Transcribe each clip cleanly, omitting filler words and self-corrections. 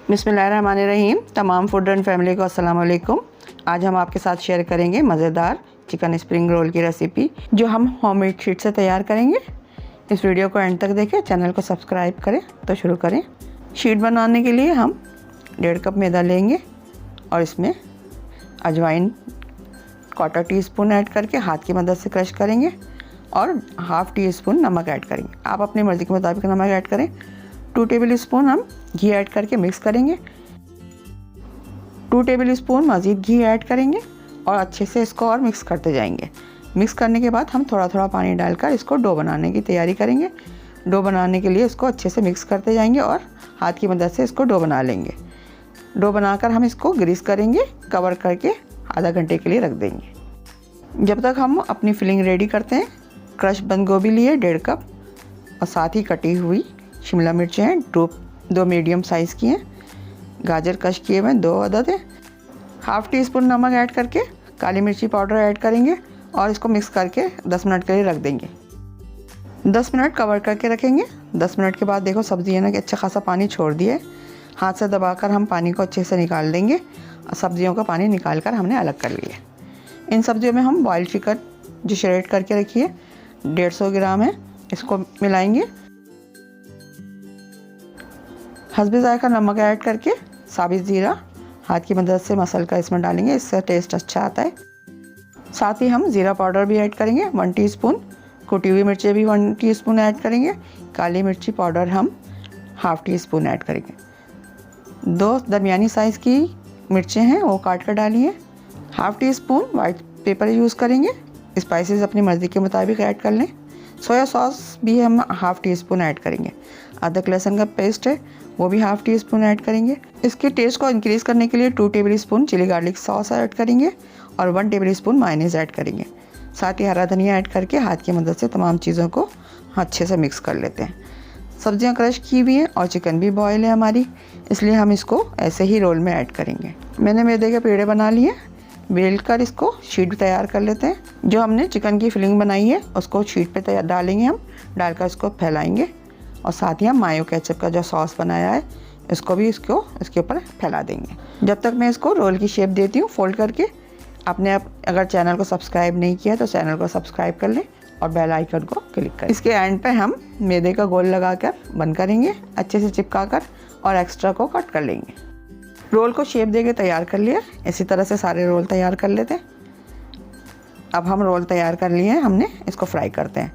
बिस्मिल्लाहिर्रहमानिर्रहीम। तमाम food and family को अस्सलाम वालेकुम। आज हम आपके साथ शेयर करेंगे मज़ेदार चिकन स्प्रिंग रोल की रेसिपी जो हम होममेड शीट से तैयार करेंगे। इस वीडियो को एंड तक देखें, चैनल को सब्सक्राइब करें। तो शुरू करें। शीट बनाने के लिए हम 1.5 कप मैदा लेंगे और इसमें अजवाइन 1/4 टीस्पून ऐड करके हाथ की मदद से क्रश करेंगे और 1/2 टीस्पून नमक ऐड करेंगे। आप अपनी मर्ज़ी के मुताबिक नमक ऐड करें। 2 टेबल स्पून हम घी ऐड करके मिक्स करेंगे। 2 टेबल स्पून मज़ीद घी ऐड करेंगे और अच्छे से इसको और मिक्स करते जाएंगे। मिक्स करने के बाद हम थोड़ा थोड़ा पानी डालकर इसको डो बनाने की तैयारी करेंगे। डो बनाने के लिए इसको अच्छे से मिक्स करते जाएंगे और हाथ की मदद से इसको डो बना लेंगे। डो बनाकर हम इसको ग्रीस करेंगे, कवर करके आधा घंटे के लिए रख देंगे। जब तक हम अपनी फिलिंग रेडी करते हैं, क्रश बंद गोभी लिए 1.5 कप और साथ ही कटी हुई शिमला मिर्च हैं 2 मीडियम साइज़ की हैं। गाजर कश किए हुए 2 अदद हैं। 1/2 टीस्पून नमक ऐड करके काली मिर्ची पाउडर ऐड करेंगे और इसको मिक्स करके 10 मिनट के लिए रख देंगे। 10 मिनट कवर करके रखेंगे। 10 मिनट के बाद देखो सब्ज़ियों ने अच्छा खासा पानी छोड़ दिया है। हाथ से दबाकर हम पानी को अच्छे से निकाल देंगे और सब्जियों का पानी निकाल कर हमने अलग कर लिया। इन सब्जियों में हम बॉइल्ड चिकन जो श्रेड करके रखी है 150 ग्राम है, इसको मिलाएंगे। हस्बे ज़ायक़ा नमक ऐड करके साबित ज़ीरा हाथ की मदद से मसल कर इसमें डालेंगे, इससे टेस्ट अच्छा आता है। साथ ही हम ज़ीरा पाउडर भी ऐड करेंगे 1 टीस्पून। कुटी हुई मिर्चें भी 1 टीस्पून ऐड करेंगे। काली मिर्ची पाउडर हम 1/2 टीस्पून ऐड करेंगे। 2 दरमियानी साइज़ की मिर्चें हैं वो काट कर डाली हैं। 1/2 टीस्पून वाइट पेपर यूज़ करेंगे। स्पाइसेस अपनी मर्ज़ी के मुताबिक ऐड कर लें। सोया सॉस भी हम 1/2 टीस्पून ऐड करेंगे। अदरक लहसुन का पेस्ट है वो भी 1/2 टीस्पून ऐड करेंगे। इसके टेस्ट को इंक्रीज़ करने के लिए 2 tablespoon chilli garlic sauce add करेंगे और 1 टेबल स्पून मायोनीज़ ऐड करेंगे। साथ ही हरा धनिया ऐड करके हाथ की मदद से तमाम चीज़ों को अच्छे से मिक्स कर लेते हैं। सब्जियां क्रश की हुई हैं और चिकन भी बॉयल है हमारी, इसलिए हम इसको ऐसे ही रोल में ऐड करेंगे। मैंने मैदे के पेड़े बना लिए, बेल कर इसको शीट तैयार कर लेते हैं। जो हमने चिकन की फिलिंग बनाई है उसको शीट पे तैयार डालेंगे हम, डालकर इसको फैलाएंगे और साथ ही हम मायो केचप का जो सॉस बनाया है इसको भी इसके ऊपर फैला देंगे। जब तक मैं इसको रोल की शेप देती हूँ फोल्ड करके, आपने अगर चैनल को सब्सक्राइब नहीं किया तो चैनल को सब्सक्राइब कर लें और बेल आइकन को क्लिक करें। इसके एंड पे हम मैदे का गोल लगाकर बंद करेंगे, अच्छे से चिपका कर, और एक्स्ट्रा को कट कर लेंगे। रोल को शेप देके तैयार कर लिया। इसी तरह से सारे रोल तैयार कर लेते हैं। अब हम रोल तैयार कर लिए हैं, हमने इसको फ्राई करते हैं।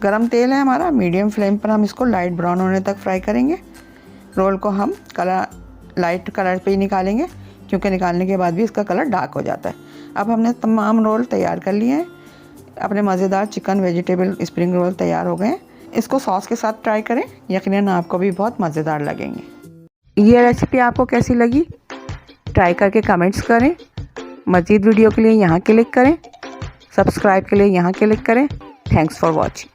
गरम तेल है हमारा, मीडियम फ्लेम पर हम इसको लाइट ब्राउन होने तक फ्राई करेंगे। रोल को हम लाइट कलर पे ही निकालेंगे क्योंकि निकालने के बाद भी इसका कलर डार्क हो जाता है। अब हमने तमाम रोल तैयार कर लिए हैं। अपने मज़ेदार चिकन वेजिटेबल स्प्रिंग रोल तैयार हो गए हैं। इसको सॉस के साथ ट्राई करें, यकीनन आपको भी बहुत मज़ेदार लगेंगे। ये रेसिपी आपको कैसी लगी ट्राई करके कमेंट्स करें। मज़ीद वीडियो के लिए यहाँ क्लिक करें, सब्सक्राइब के लिए यहाँ क्लिक करें। Thanks for watching.